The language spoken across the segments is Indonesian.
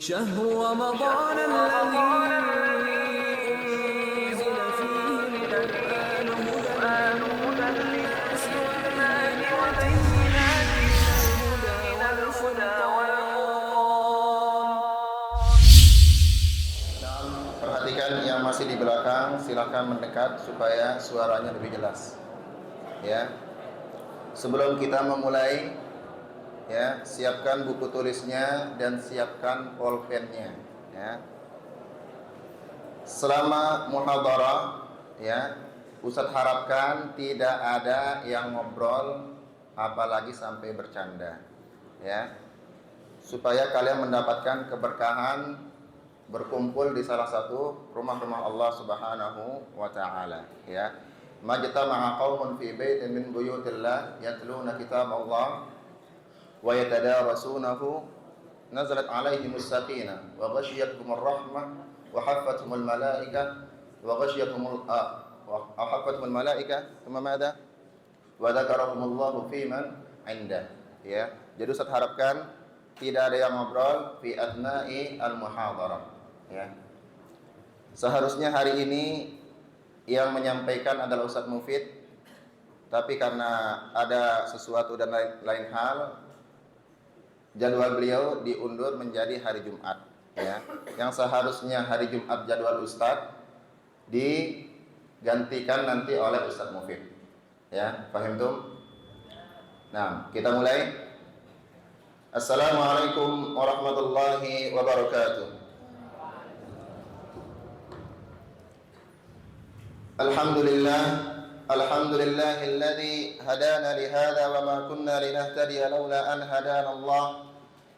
شهر رمضان الذي أنزل فيه القرآن هدى للناس وبينات من الهدى والفرقان. Nah, perhatikan yang masih di belakang, silahkan mendekat supaya suaranya lebih jelas. Ya. Sebelum kita memulai, ya, siapkan buku tulisnya dan siapkan pulpennya. Ya. Selama muhadharah, ya, Ustadz harapkan tidak ada yang ngobrol, apalagi sampai bercanda. Ya. Supaya kalian mendapatkan keberkahan berkumpul di salah satu rumah-rumah Allah Subhanahu wa taala, ya. Majtama'a qaumun fi baitin min buyutillah yatluna kitab Allah wa yatadarasunahu nazalat 'alaihimus sakinah wa ghashiyatuhumur rahmah wa haffathumul malaikah wa ghashiyatuhumul malaikah thumma madza wa dzakarahumullahu fi man 'indah, ya. Jadi Ustaz harapkan tidak ada yang ngobrol fi atna'i al-muhadharah, ya. Seharusnya hari ini yang menyampaikan adalah Ustaz Mufid, tapi karena ada sesuatu dan lain hal, jadwal beliau diundur menjadi hari Jumat, ya. Yang seharusnya hari Jumat jadwal Ustaz digantikan nanti oleh Ustaz Mufid, ya. Paham tuh? Nah, kita mulai. Assalamualaikum warahmatullahi wabarakatuh. Alhamdulillahilladzi hadana lihada wa ma kunna linahtadiya laula an hadana Allah.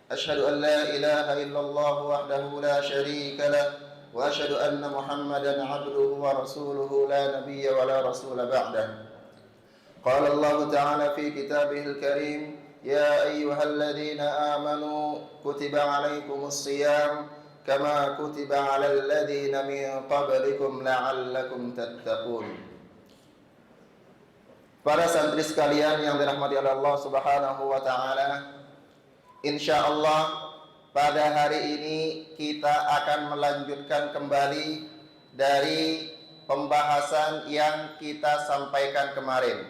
Asyhadu an la ilaha illallah wahdahu la syarika lah wa asyhadu anna Muhammadan 'abduhu wa rasuluhu la nabiyya wa la rasula ba'dah. Qala Allah ta'ala fi kitabihil karim, ya ayyuhalladzina amanu kutiba 'alaikumus shiyam kama kutiba 'alal ladzina min qablikum la'allakum tattaqun. Para santri sekalian yang dirahmati oleh Allah Subhanahu wa taala, insyaallah pada hari ini kita akan melanjutkan kembali dari pembahasan yang kita sampaikan kemarin,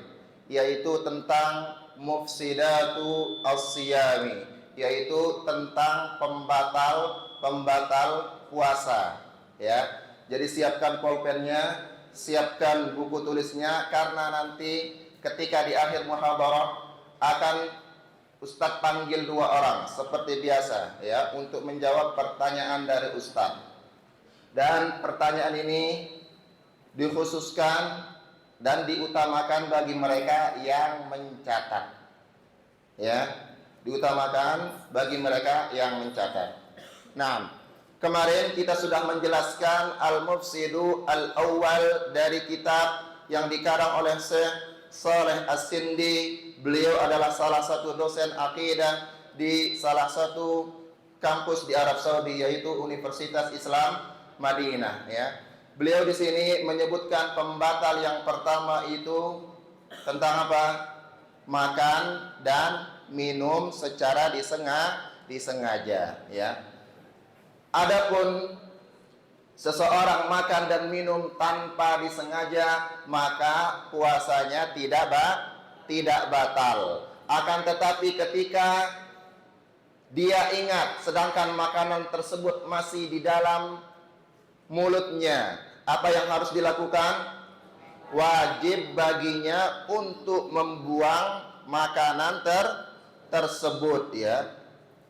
yaitu tentang mufsidatu as-siyami, yaitu tentang pembatal puasa, ya. Jadi siapkan pulpennya, siapkan buku tulisnya, karena nanti ketika di akhir muhadharah akan Ustadz panggil 2 orang seperti biasa, ya, untuk menjawab pertanyaan dari Ustadz. Dan pertanyaan ini dikhususkan dan diutamakan bagi mereka yang mencatat, ya, diutamakan bagi mereka yang mencatat. Nah, kemarin kita sudah menjelaskan al-mufsidu al-awwal dari kitab yang dikarang oleh Syekh Shalih As-Sindi. Beliau adalah salah satu dosen akidah di salah satu kampus di Arab Saudi, yaitu Universitas Islam Madinah, ya. Beliau di sini menyebutkan pembatal yang pertama itu tentang apa? Makan dan minum secara disengaja, ya. Adapun seseorang makan dan minum tanpa disengaja, maka puasanya tidak batal. Akan tetapi ketika dia ingat sedangkan makanan tersebut masih di dalam mulutnya, apa yang harus dilakukan? Wajib baginya untuk membuang makanan tersebut, ya.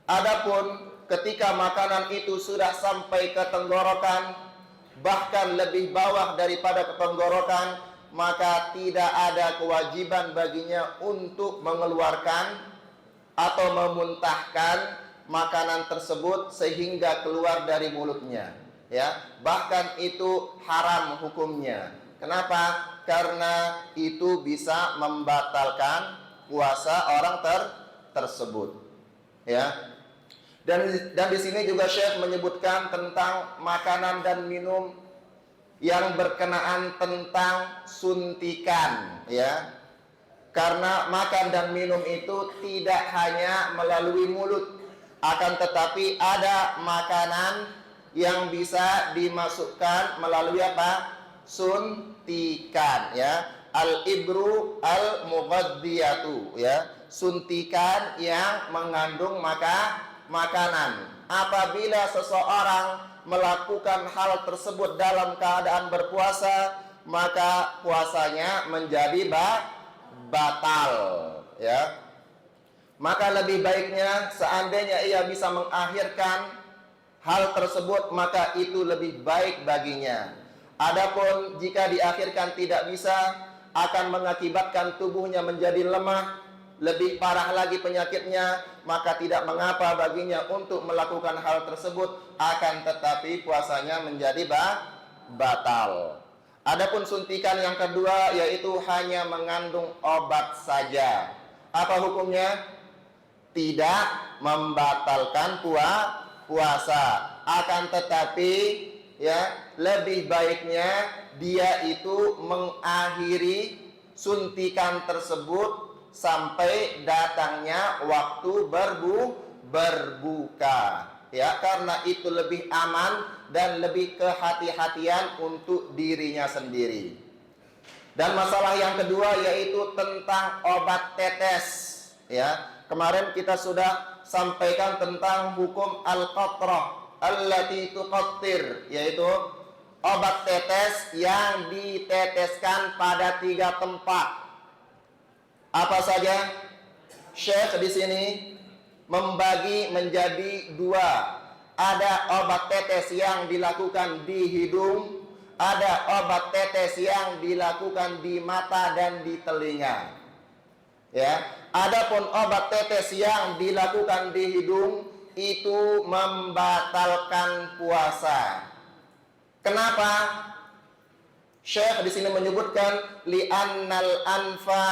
Adapun ketika makanan itu sudah sampai ke tenggorokan, bahkan lebih bawah daripada ke tenggorokan, maka tidak ada kewajiban baginya untuk mengeluarkan atau memuntahkan makanan tersebut sehingga keluar dari mulutnya, ya. Bahkan itu haram hukumnya. Kenapa? Karena itu bisa membatalkan puasa orang tersebut, ya. Dan di sini juga Syekh menyebutkan tentang makanan dan minum yang berkenaan tentang suntikan, ya. Karena makan dan minum itu tidak hanya melalui mulut, Akan tetapi ada makanan yang bisa dimasukkan melalui apa? Suntikan, ya. Al-ibru al-mughadhiyatu, ya. Suntikan yang mengandung makanan. Apabila seseorang melakukan hal tersebut dalam keadaan berpuasa, maka puasanya menjadi batal, ya. Maka lebih baiknya seandainya ia bisa mengakhirkan hal tersebut, maka itu lebih baik baginya. Adapun jika diakhirkan tidak bisa, akan mengakibatkan tubuhnya menjadi lemah, lebih parah lagi penyakitnya, maka tidak mengapa baginya untuk melakukan hal tersebut, akan tetapi puasanya menjadi batal. Adapun suntikan yang kedua, yaitu hanya mengandung obat saja. Apa hukumnya? Tidak membatalkan puasa. Akan tetapi, ya, lebih baiknya dia itu mengakhiri suntikan tersebut sampai datangnya waktu berbuka, ya, karena itu lebih aman dan lebih kehati-hatian untuk dirinya sendiri. Dan masalah yang kedua yaitu tentang obat tetes, ya. Kemarin kita sudah sampaikan tentang hukum al-qatrah allati tuqattir, yaitu obat tetes yang diteteskan pada 3 tempat. Apa saja? Syekh di sini membagi menjadi 2. Ada obat tetes yang dilakukan di hidung, ada obat tetes yang dilakukan di mata dan di telinga. Ya, adapun obat tetes yang dilakukan di hidung itu membatalkan puasa. Kenapa? Syekh di sini menyebutkan li'annal anfa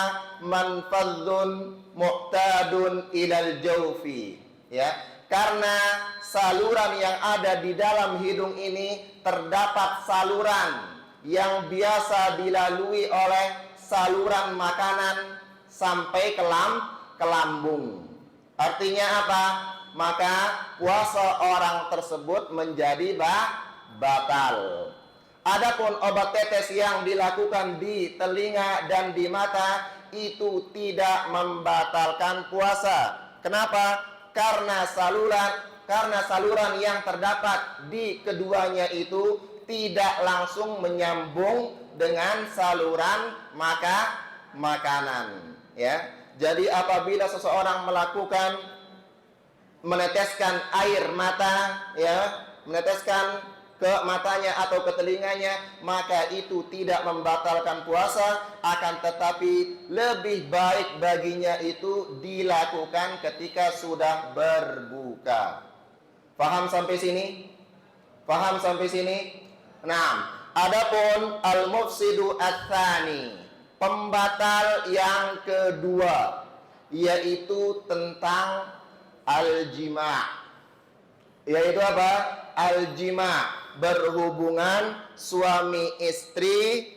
manfadhun mu'tadun ilal jawfi, ya. Karena saluran yang ada di dalam hidung ini terdapat saluran yang biasa dilalui oleh saluran makanan sampai ke lambung. Artinya apa? Maka puasa orang tersebut menjadi batal. Adapun obat tetes yang dilakukan di telinga dan di mata itu tidak membatalkan puasa. Kenapa? Karena saluran yang terdapat di keduanya itu tidak langsung menyambung dengan saluran makanan, ya. Jadi apabila seseorang melakukan meneteskan air mata, ya, meneteskan ke matanya atau ke telinganya, maka itu tidak membatalkan puasa, akan tetapi lebih baik baginya itu dilakukan ketika sudah berbuka. Paham sampai sini? Paham sampai sini? Nah, adapun al-mufsidu ats-tsani, pembatal yang kedua, yaitu tentang al-jima'. Yaitu apa? Al-jima', berhubungan suami istri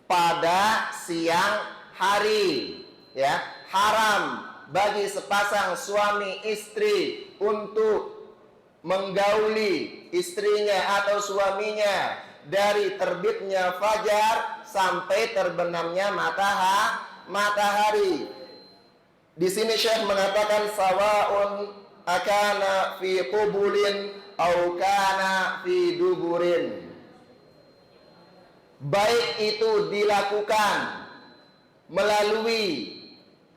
pada siang hari, ya. Haram bagi sepasang suami istri untuk menggauli istrinya atau suaminya dari terbitnya fajar sampai terbenamnya matahari. Di sini Syekh mengatakan sawaun akana fi qubulin au kana fi duburin. Baik itu dilakukan melalui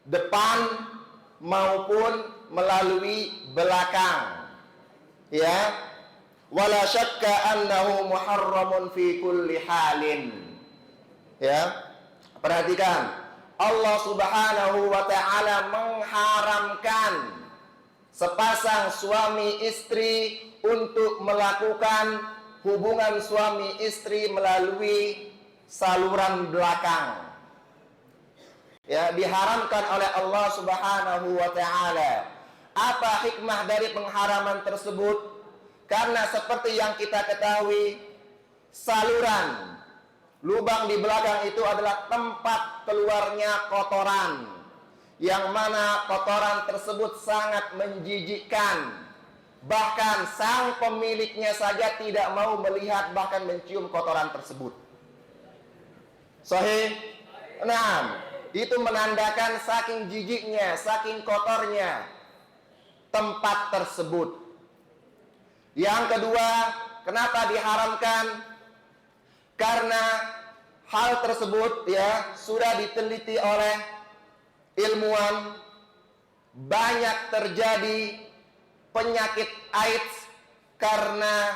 depan maupun melalui belakang, ya. Wala syakka annahu muharramun fi kulli halin, ya. Perhatikan, Allah Subhanahu wa ta'ala mengharamkan sepasang suami istri untuk melakukan hubungan suami istri melalui saluran belakang. Ya, diharamkan oleh Allah Subhanahu wa ta'ala. Apa hikmah dari pengharaman tersebut? Karena seperti yang kita ketahui, saluran lubang di belakang itu adalah tempat keluarnya kotoran yang mana kotoran tersebut sangat menjijikkan. Bahkan sang pemiliknya saja tidak mau melihat bahkan mencium kotoran tersebut. Sahih? Nah, itu menandakan saking jijiknya, saking kotornya tempat tersebut. Yang kedua, kenapa diharamkan? Karena hal tersebut ya sudah diteliti oleh ilmuwan, banyak terjadi penyakit AIDS karena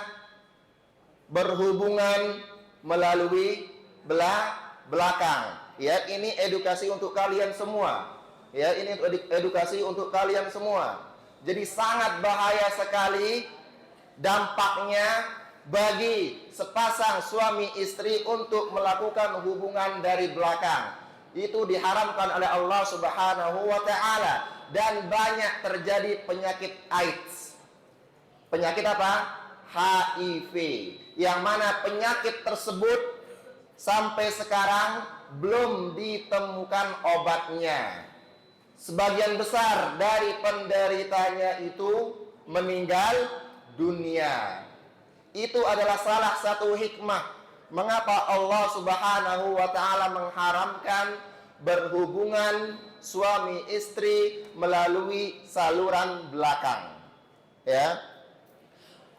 berhubungan melalui belakang. Ya, ini edukasi untuk kalian semua. Ya, ini edukasi untuk kalian semua. Jadi sangat bahaya sekali dampaknya bagi sepasang suami istri untuk melakukan hubungan dari belakang. Itu diharamkan oleh Allah Subhanahu wa taala dan banyak terjadi penyakit AIDS. Penyakit apa? HIV. Yang mana penyakit tersebut sampai sekarang belum ditemukan obatnya. Sebagian besar dari penderitanya itu meninggal dunia. Itu adalah salah satu hikmah mengapa Allah Subhanahu wa taala mengharamkan berhubungan suami istri melalui saluran belakang. Ya.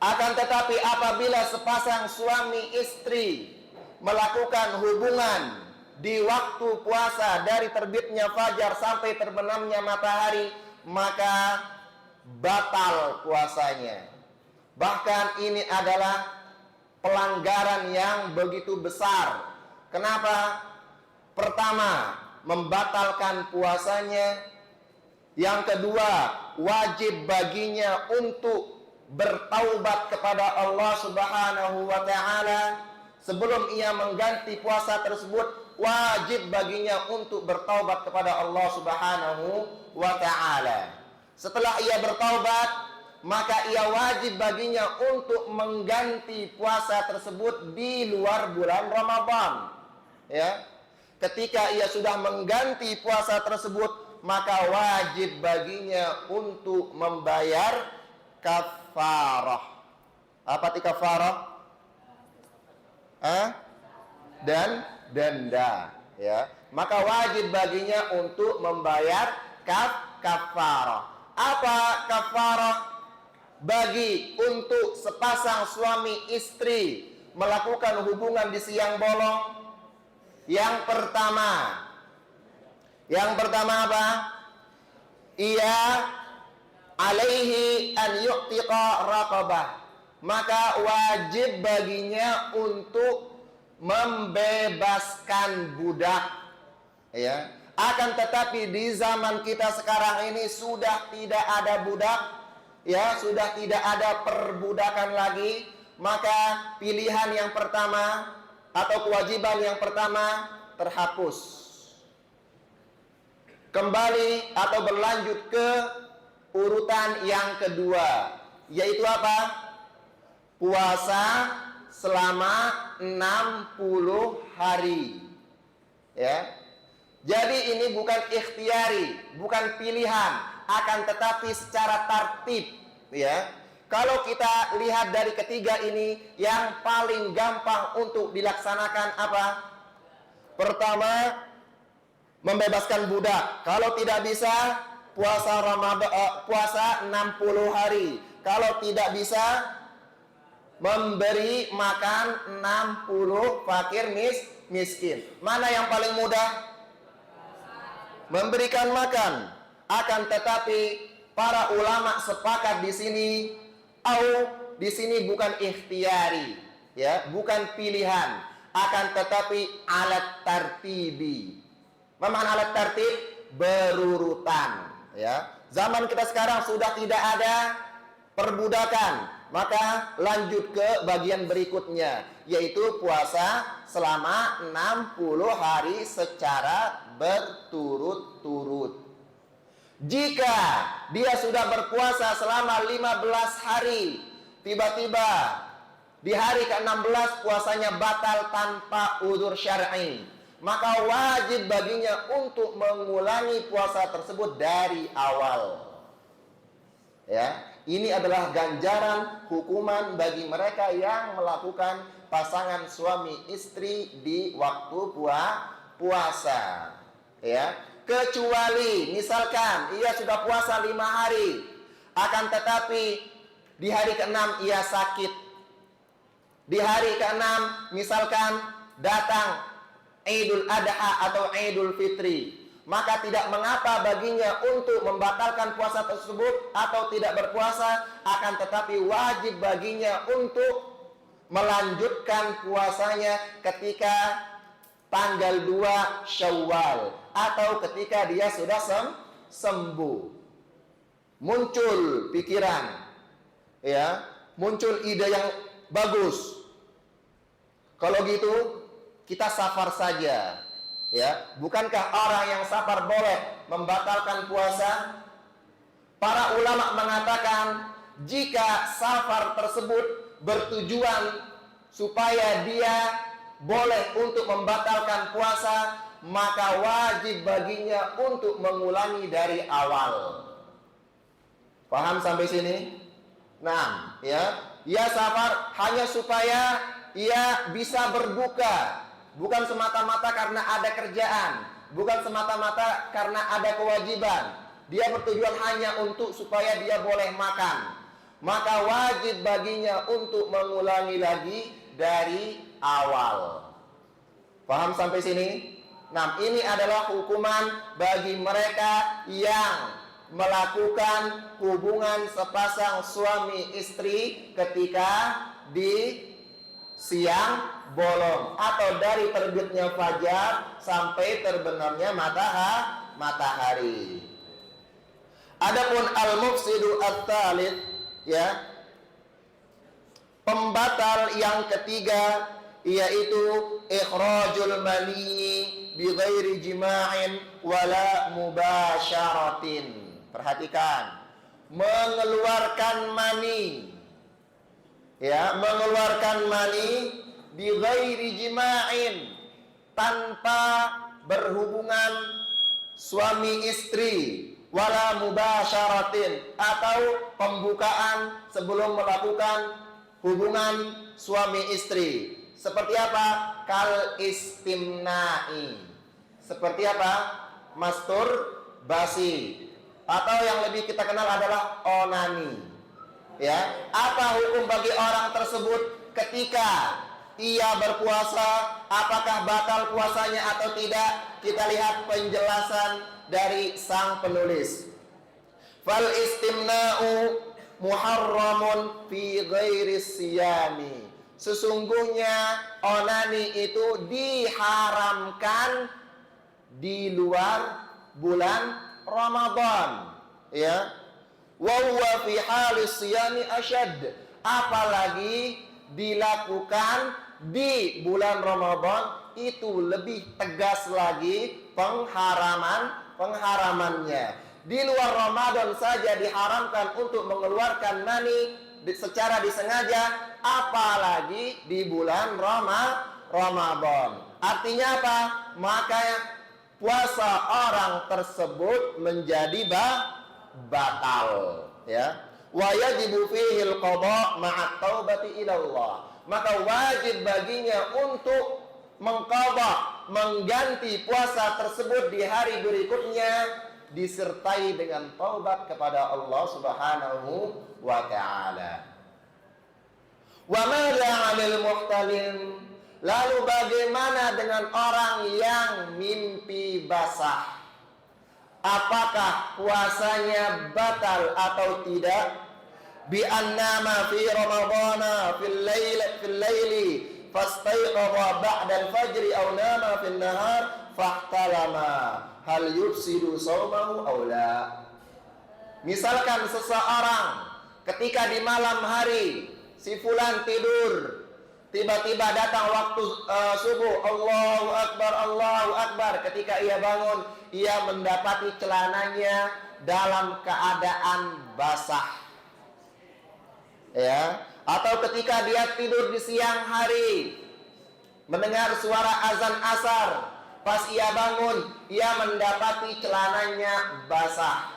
Akan tetapi apabila sepasang suami istri melakukan hubungan di waktu puasa dari terbitnya fajar sampai terbenamnya matahari, maka batal puasanya. Bahkan ini adalah pelanggaran yang begitu besar. Kenapa? Pertama, membatalkan puasanya. Yang kedua, wajib baginya untuk bertaubat kepada Allah Subhanahu wa taala. Sebelum ia mengganti puasa tersebut, wajib baginya untuk bertaubat kepada Allah Subhanahu wa taala. Setelah ia bertaubat, maka ia wajib baginya untuk mengganti puasa tersebut di luar bulan Ramadan. Ya. Ketika ia sudah mengganti puasa tersebut, maka wajib baginya untuk membayar kafarah. Apa itu kafarah? Dan denda, ya. Maka wajib baginya untuk membayar kafarah. Apa kafarah? Bagi untuk sepasang suami istri melakukan hubungan di siang bolong, yang pertama apa? Ia alaihi an yu'tiqa raqabah. Maka wajib baginya untuk membebaskan budak. Ya. Akan tetapi di zaman kita sekarang ini sudah tidak ada budak, ya, sudah tidak ada perbudakan lagi. Maka pilihan yang pertama atau kewajiban yang pertama terhapus. Kembali atau berlanjut ke urutan yang kedua, yaitu apa? Puasa selama 60 hari. Ya. Jadi ini bukan ikhtiari, bukan pilihan, akan tetapi secara tertib, ya. Kalau kita lihat dari ketiga ini, yang paling gampang untuk dilaksanakan apa? Pertama, membebaskan budak. Kalau tidak bisa, puasa Ramadan, puasa 60 hari. Kalau tidak bisa, memberi makan 60 fakir miskin. Mana yang paling mudah? Memberikan makan. Akan tetapi para ulama sepakat di sini bukan ikhtiari, ya, bukan pilihan, akan tetapi alat tartibi. Apa makna alat tartib? Berurutan, ya. Zaman kita sekarang sudah tidak ada perbudakan, maka lanjut ke bagian berikutnya, yaitu puasa selama 60 hari secara berturut-turut. Jika dia sudah berpuasa selama 15 hari, tiba-tiba di hari ke-16 puasanya batal tanpa udzur syar'i, maka wajib baginya untuk mengulangi puasa tersebut dari awal. Ya, ini adalah ganjaran hukuman bagi mereka yang melakukan pasangan suami istri di waktu puasa. Ya, kecuali misalkan ia sudah puasa 5 hari, akan tetapi di hari ke-6 ia sakit. Di hari ke-6 misalkan datang Idul Adha atau Idul Fitri, maka tidak mengapa baginya untuk membatalkan puasa tersebut atau tidak berpuasa, akan tetapi wajib baginya untuk melanjutkan puasanya ketika tanggal 2 Syawal atau ketika dia sudah sembuh. Muncul pikiran, ya, muncul ide yang bagus. Kalau gitu kita safar saja, ya. Bukankah orang yang safar boleh membatalkan puasa? Para ulama mengatakan jika safar tersebut bertujuan supaya dia boleh untuk membatalkan puasa, maka wajib baginya untuk mengulangi dari awal. Paham sampai sini? Nah, ya, ia safar hanya supaya ia bisa berbuka, bukan semata-mata karena ada kerjaan, bukan semata-mata karena ada kewajiban. Dia bertujuan hanya untuk supaya dia boleh makan. Maka wajib baginya untuk mengulangi lagi dari awal. Paham sampai sini? Nah, ini adalah hukuman bagi mereka yang melakukan hubungan sepasang suami istri ketika di siang bolong atau dari terbitnya fajar sampai terbenamnya matahari. Adapun al-mufsidu at-tsalits, ya, pembatal yang ketiga yaitu ikhrajul mani bi ghairi jima'in wala mubasyaratin. Perhatikan, mengeluarkan mani, ya, mengeluarkan mani bi ghairi jima'in, tanpa berhubungan suami istri, wala mubasyaratin, atau pembukaan sebelum melakukan hubungan suami istri. Seperti apa? Kal istimna'i. Seperti apa? Masturbasi. Atau yang lebih kita kenal adalah onani. Ya, apa hukum bagi orang tersebut ketika ia berpuasa? Apakah batal puasanya atau tidak? Kita lihat penjelasan dari sang penulis. Fal istimna'u muharramun fi ghairi siyami. Sesungguhnya onani itu diharamkan di luar bulan Ramadan, ya. Wa huwa fi halis siyami asyad, apalagi dilakukan di bulan Ramadan itu lebih tegas lagi pengharamannya. Di luar Ramadan saja diharamkan untuk mengeluarkan mani secara disengaja, apalagi di bulan Ramadan. Artinya apa? Maka puasa orang tersebut menjadi batal, ya. Wa yajibu fihi al-qada' ma'a taubati ila Allah. Maka wajib baginya untuk mengqadha, mengganti puasa tersebut di hari berikutnya disertai dengan taubat kepada Allah Subhanahu wa ta'ala. Wa madza 'anil muhtalim? Lalu bagaimana dengan orang yang mimpi basah? Apakah puasanya batal atau tidak? Bi annama fi ramadhana fil laili fastayqadha ba'da al-fajr aw nama fil nahar fahtalama hal yufsidu shaumahu aw la. Misalkan seseorang ketika di malam hari si fulan tidur, tiba-tiba datang waktu subuh, Allahu Akbar. Ketika ia bangun, ia mendapati celananya dalam keadaan basah, ya. Atau ketika dia tidur di siang hari, mendengar suara azan asar, Pas ia bangun, ia mendapati celananya basah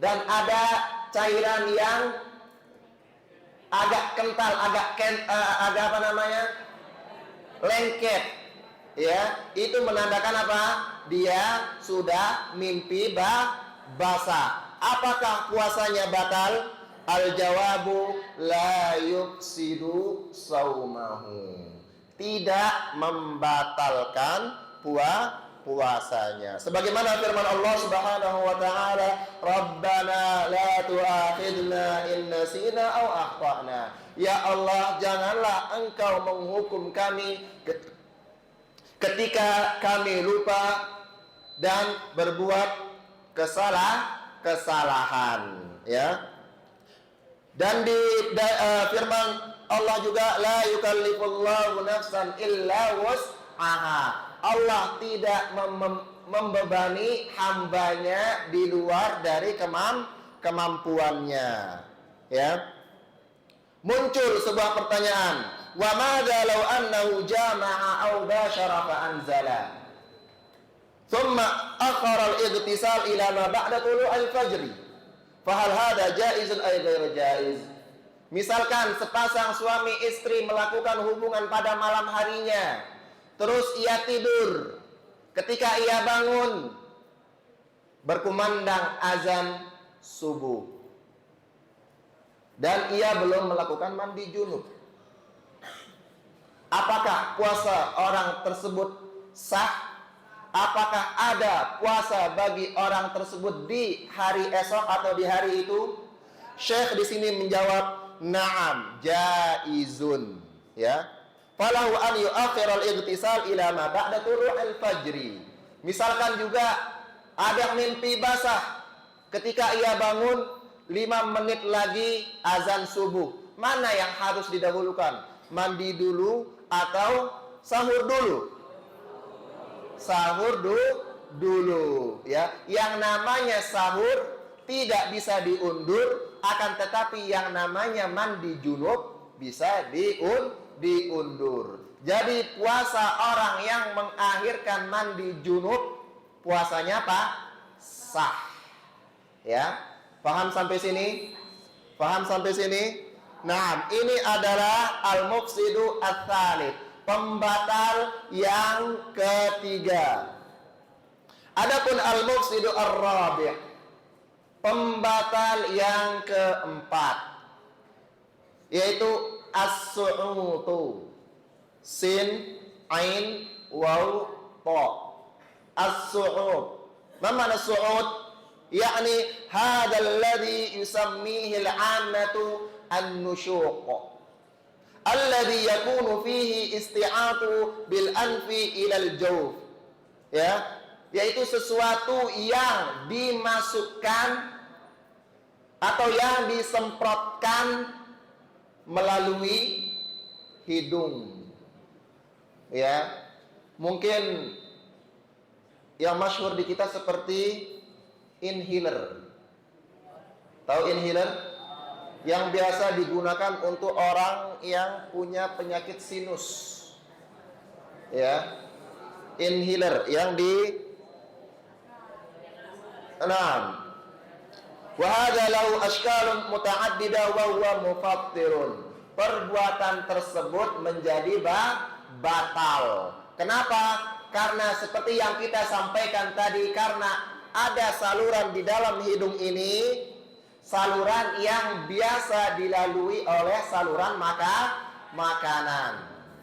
dan ada cairan yang agak kental, agak apa namanya? Lengket. Ya, itu menandakan apa? Dia sudah mimpi basah. Apakah puasanya batal? Al-jawabu la yufsidu saumahu. Tidak membatalkan puasanya. Sebagaimana firman Allah Subhanahu wa taala, "Rabbana la tu'akhidna in nasina aw akhtana." Ya Allah, janganlah Engkau menghukum kami ketika kami lupa dan berbuat kesalahan, ya. Dan di firman Allah juga, la yukallifullahu nafsan illa wus'aha. Allah tidak membebani hambanya di luar dari kemampuannya, ya. Muncul sebuah pertanyaan, wa madza law annahu jama'a aw bashara fa anzala thumma akhara al-igtisal ila ma ba'da tulu'il fajri fa hal hadza jaizun ay ghairu jaiz. Misalkan sepasang suami istri melakukan hubungan pada malam harinya, terus ia tidur. Ketika ia bangun, berkumandang azan subuh, dan ia belum melakukan mandi junub. Apakah puasa orang tersebut sah? Apakah ada puasa bagi orang tersebut di hari esok atau di hari itu? Syekh di sini menjawab, na'am, jaizun, ya. Falahu an yu'akhir al-igtisal ila ma ba'da tulu'il fajri. Misalkan juga ada mimpi basah, ketika ia bangun 5 menit lagi azan subuh. Mana yang harus didahulukan? Mandi dulu atau sahur dulu? Sahur dulu, ya. Yang namanya sahur tidak bisa diundur, akan tetapi yang namanya mandi junub bisa diundur. Jadi puasa orang yang mengakhirkan mandi junub, puasanya apa? Sah. Ya. Paham sampai sini? Paham sampai sini? Nah, ini adalah al-mufsidu ats-tsalits, pembatal yang ketiga. Adapun al-mufsidu ar-rabi', pembatal yang keempat, yaitu as-su'utu. Sin, ain, waw, ta. As-su'ud. Ma ma'na as-su'ud? Yakni hadzal ladzi yusammihi al-'ammatu an-nushuq, alladzi yakunu fihi isti'atu bil anfi ila al-jawf. Ya, yaitu sesuatu yang dimasukkan atau yang disemprotkan melalui hidung. Ya, mungkin yang masyhur di kita seperti inhaler. Tahu inhaler? Yang biasa digunakan untuk orang yang punya penyakit sinus. Ya. Inhaler yang di wa hadza lahu ashkalun muta'addidah wa huwa mufattirun. Perbuatan tersebut menjadi batal. Kenapa? Karena seperti yang kita sampaikan tadi, karena ada saluran di dalam hidung ini, saluran yang biasa dilalui oleh saluran makanan.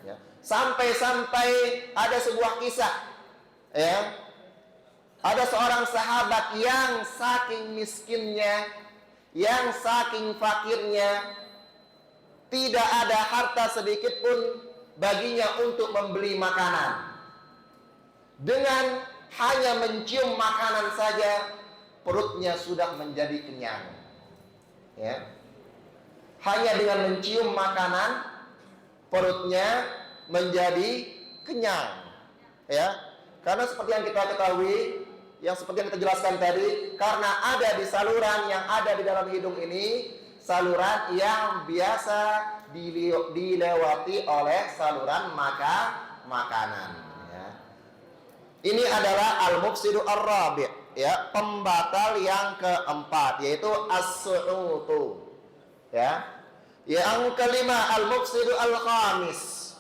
Ya. Sampai-sampai ada sebuah kisah, ya. Ada seorang sahabat yang saking miskinnya, yang saking fakirnya, tidak ada harta sedikit pun baginya untuk membeli makanan. Dengan hanya mencium makanan saja, perutnya sudah menjadi kenyang. Ya. Hanya dengan mencium makanan, perutnya menjadi kenyang. Ya. Karena seperti yang kita ketahui, yang seperti yang kita jelaskan tadi, karena ada di saluran yang ada di dalam hidung ini, saluran yang biasa dilewati oleh saluran makanan. Ya. Ini adalah al-mufsidu ar-rabi', ya, pembatal yang keempat, yaitu as-su'utu. Ya. Yang kelima al-mufsidu al-khamis,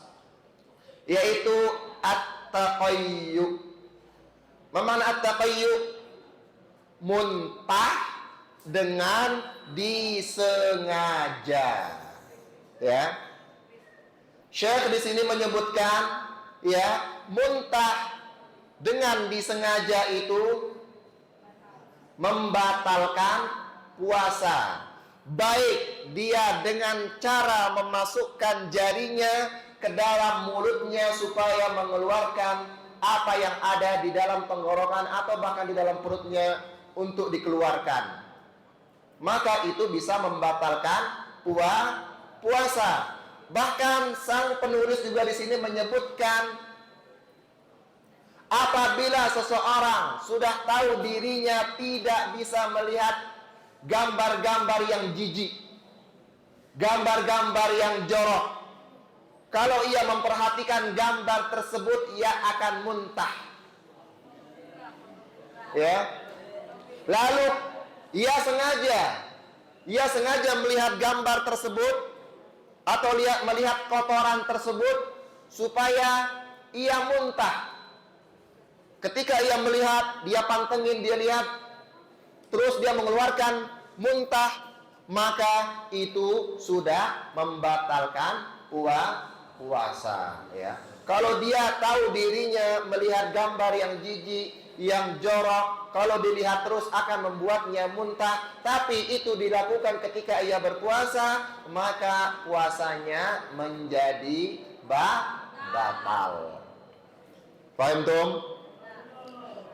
yaitu at-taqayyu. Mana at-taqayyu? Muntah dengan disengaja. Ya. Syekh di sini menyebutkan, ya, muntah dengan disengaja itu membatalkan puasa. Baik dia dengan cara memasukkan jarinya ke dalam mulutnya supaya mengeluarkan apa yang ada di dalam tenggorokan atau bahkan di dalam perutnya untuk dikeluarkan. Maka itu bisa membatalkan puasa. Bahkan sang penulis juga di sini menyebutkan, apabila seseorang sudah tahu dirinya tidak bisa melihat gambar-gambar yang jijik, gambar-gambar yang jorok, kalau ia memperhatikan gambar tersebut, ia akan muntah. Ya. Lalu ia sengaja melihat gambar tersebut atau melihat kotoran tersebut supaya ia muntah. Ketika ia melihat, dia pantengin, dia lihat, terus dia mengeluarkan muntah, maka itu sudah membatalkan puasa. Ya. Kalau dia tahu dirinya melihat gambar yang jijik, yang jorok, kalau dilihat terus akan membuatnya muntah, tapi itu dilakukan ketika ia berpuasa, maka puasanya menjadi batal. Paham tum?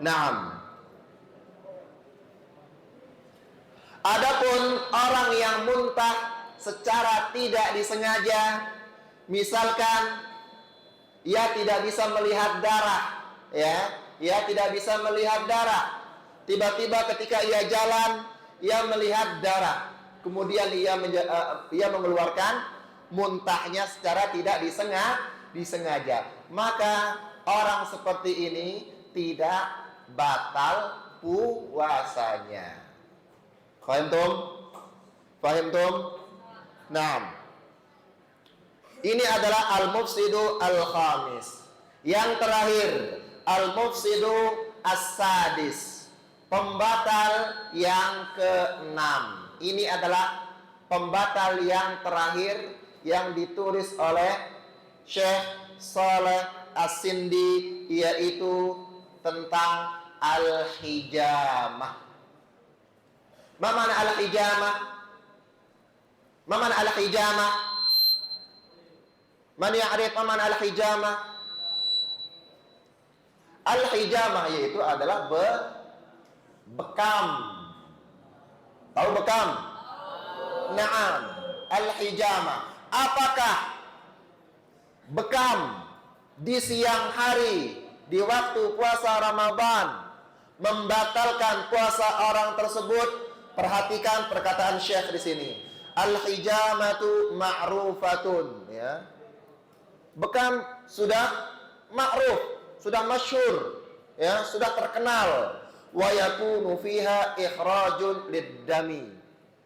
Naam. Adapun orang yang muntah secara tidak disengaja, misalkan ia tidak bisa melihat darah, ya, ia tidak bisa melihat darah. Tiba-tiba ketika ia jalan, ia melihat darah. Kemudian ia mengeluarkan muntahnya secara tidak disengaja. Maka orang seperti ini tidak batal puasanya. Fahim tum? Nah, ini adalah al-mufsidu al-khamis. Yang terakhir, al-mufsidu as-sadis, pembatal yang keenam. Ini adalah pembatal yang terakhir yang ditulis oleh Syekh Saleh As-Sindi, yaitu tentang al-hijamah. Ma mana al-hijamah? Ma mana al-hijamah? Man ya'rif ma mana al-hijamah? Al-hijamah yaitu adalah bekam. Tahu bekam? Naam, al-hijamah. Apakah bekam di siang hari di waktu puasa Ramadan membatalkan puasa orang tersebut? Perhatikan perkataan Syekh di sini. Al-hijamatu ma'rufatun, ya. Bekam sudah ma'ruf, sudah masyhur, ya, sudah terkenal. Wa yakunu fiha ikhrajun lid-dami,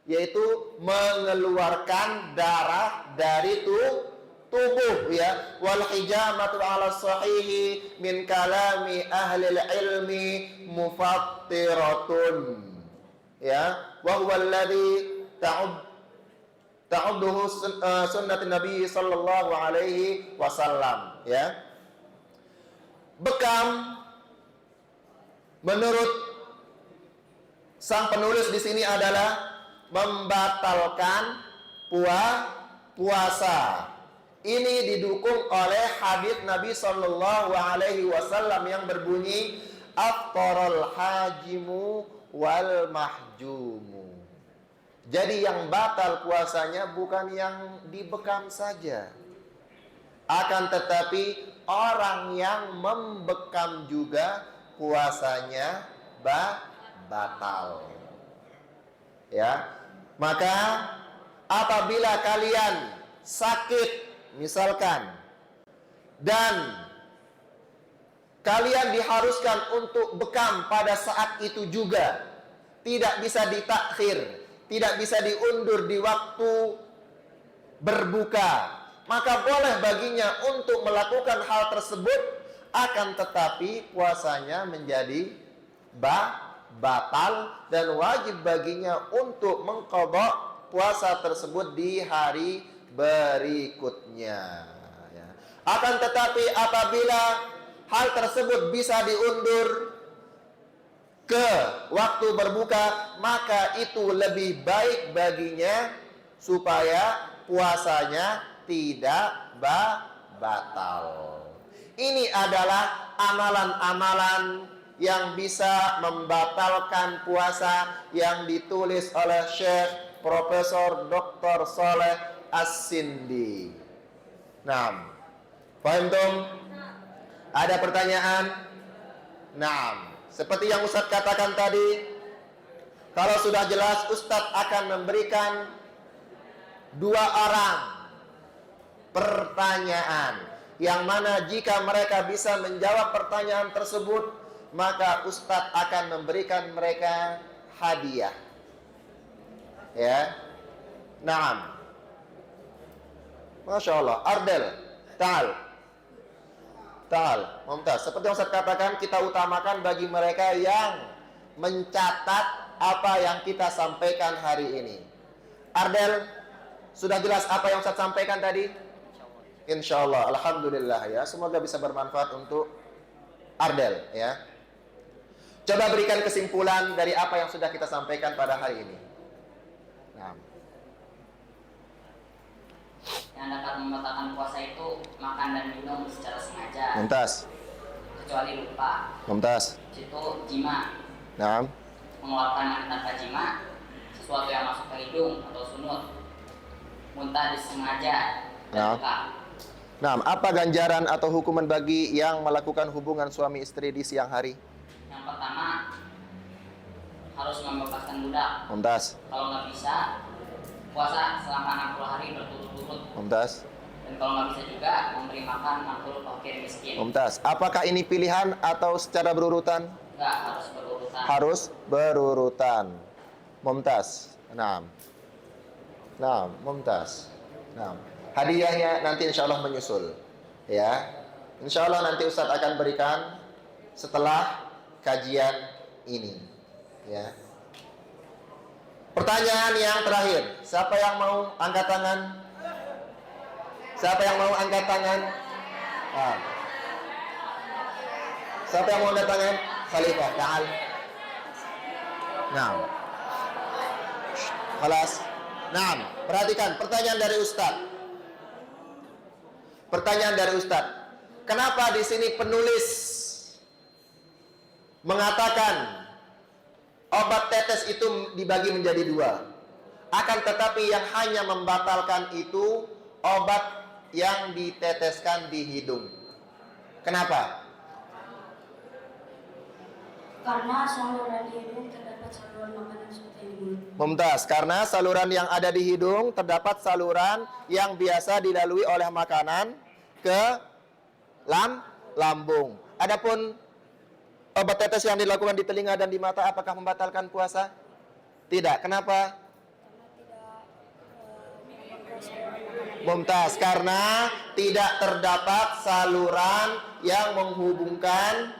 yaitu mengeluarkan darah dari tubuh, ya. Wal hijamatu 'ala sahihi min kalami ahli ilmi mufattiratun, ya, wa huwa alladhi ta'udduhu sunnat Nabi sallallahu alaihi wasallam, ya. Bekam menurut sang penulis di sini adalah membatalkan puasa. Ini didukung oleh hadits Nabi sallallahu alaihi wasallam yang berbunyi aftaral hajimu wal mahjumu. Jadi yang batal puasanya bukan yang dibekam saja, akan tetapi orang yang membekam juga puasanya batal. Ya, maka apabila kalian sakit misalkan dan Kalian diharuskan untuk bekam pada saat itu juga. Tidak bisa ditakhir, tidak bisa diundur di waktu berbuka. Maka boleh baginya untuk melakukan hal tersebut, akan tetapi puasanya menjadi batal dan wajib baginya untuk mengqadha puasa tersebut di hari berikutnya. Ya. Akan tetapi apabila hal tersebut bisa diundur ke waktu berbuka, maka itu lebih baik baginya supaya puasanya tidak batal. Ini adalah amalan-amalan yang bisa membatalkan puasa yang ditulis oleh Syekh Profesor Dr. Saleh As-Sindi. Nah, paham tum? Ada pertanyaan? Nah, seperti yang Ustadz katakan tadi, kalau sudah jelas Ustadz akan memberikan 2 orang pertanyaan, yang mana jika mereka bisa menjawab pertanyaan tersebut, maka Ustadz akan memberikan mereka hadiah. Ya, naam. Masya Allah. Ardel, ta'al, mumtaz. Seperti yang Ustadz katakan, kita utamakan bagi mereka yang mencatat apa yang kita sampaikan hari ini. Ardel, sudah jelas apa yang Ustadz sampaikan tadi? Insya Allah, alhamdulillah ya. Semoga bisa bermanfaat untuk Ardel ya. Coba berikan kesimpulan dari apa yang sudah kita sampaikan pada hari ini. Nah. Yang dapat membatalkan puasa itu makan dan minum secara sengaja. Mumtaz. Kecuali lupa. Mumtaz. Itu jima. Nah. Mengeluarkan mani tanpa jima, sesuatu yang masuk ke hidung atau sunut. Muntah disengaja dan luka. Nah, apa ganjaran atau hukuman bagi yang melakukan hubungan suami istri di siang hari? Yang pertama, harus membebaskan budak. Mumtaz. Kalau nggak bisa, puasa selama 60 hari berturut-turut. Mumtaz. Dan kalau nggak bisa juga, memberi makan 60 fakir miskin. Mumtaz. Apakah ini pilihan atau secara berurutan? Nggak, harus berurutan. Harus berurutan. Mumtaz. Nah, mumtaz. Nah, hadiahnya nanti insya Allah menyusul. Ya, insya Allah nanti Ustadz akan berikan setelah kajian ini. Ya. Pertanyaan yang terakhir, siapa yang mau angkat tangan? Siapa yang mau angkat tangan? Ah. Siapa yang mau angkat tangan? Khalifah, ta'al. Nah. Khalas. Nah, perhatikan pertanyaan dari Ustadz. Pertanyaan dari Ustadz. Kenapa di sini penulis mengatakan obat tetes itu dibagi menjadi 2. Akan tetapi yang hanya membatalkan itu obat yang diteteskan di hidung. Kenapa? Karena saluran di hidung terdapat saluran makanan seperti mulut. Mumtaz, karena saluran yang ada di hidung terdapat saluran yang biasa dilalui oleh makanan ke lambung. Adapun obat tetes yang dilakukan di telinga dan di mata, apakah membatalkan puasa? Tidak. Kenapa? Mumtaz, karena tidak terdapat saluran yang menghubungkan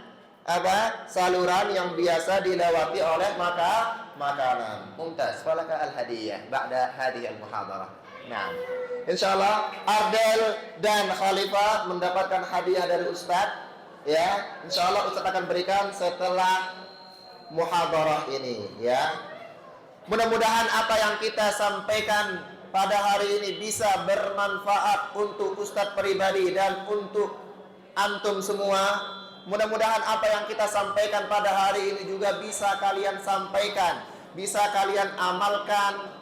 saluran yang biasa dilewati oleh makanan. Mumtaz, falaka al-hadiyah ba'da hadhihi al-muhadarah. Nah, insyaallah Ardel dan Khalifah mendapatkan hadiah dari Ustadz. Ya, insyaallah Ustadz akan berikan setelah muhadarah ini. Ya, mudah-mudahan apa yang kita sampaikan pada hari ini bisa bermanfaat untuk Ustadz pribadi dan untuk antum semua. Mudah-mudahan apa yang kita sampaikan pada hari ini juga bisa kalian sampaikan, bisa kalian amalkan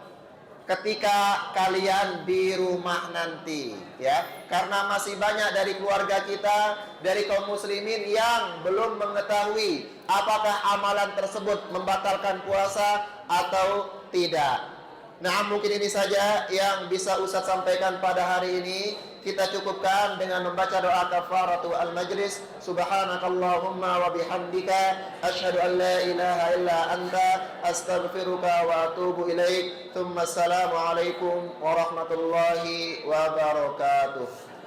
ketika kalian di rumah nanti, ya. Karena masih banyak dari keluarga kita, dari kaum muslimin yang belum mengetahui apakah amalan tersebut membatalkan puasa atau tidak. Nah, mungkin ini saja yang bisa Ustaz sampaikan pada hari ini. Kita cukupkan dengan membaca doa kafaratu al-majlis. Subhanakallahumma wa bihamdika asyhadu an la ilaha illa anta astaghfiruka wa atubu ilaik. Tsumma assalamu alaikum warahmatullahi wabarakatuh.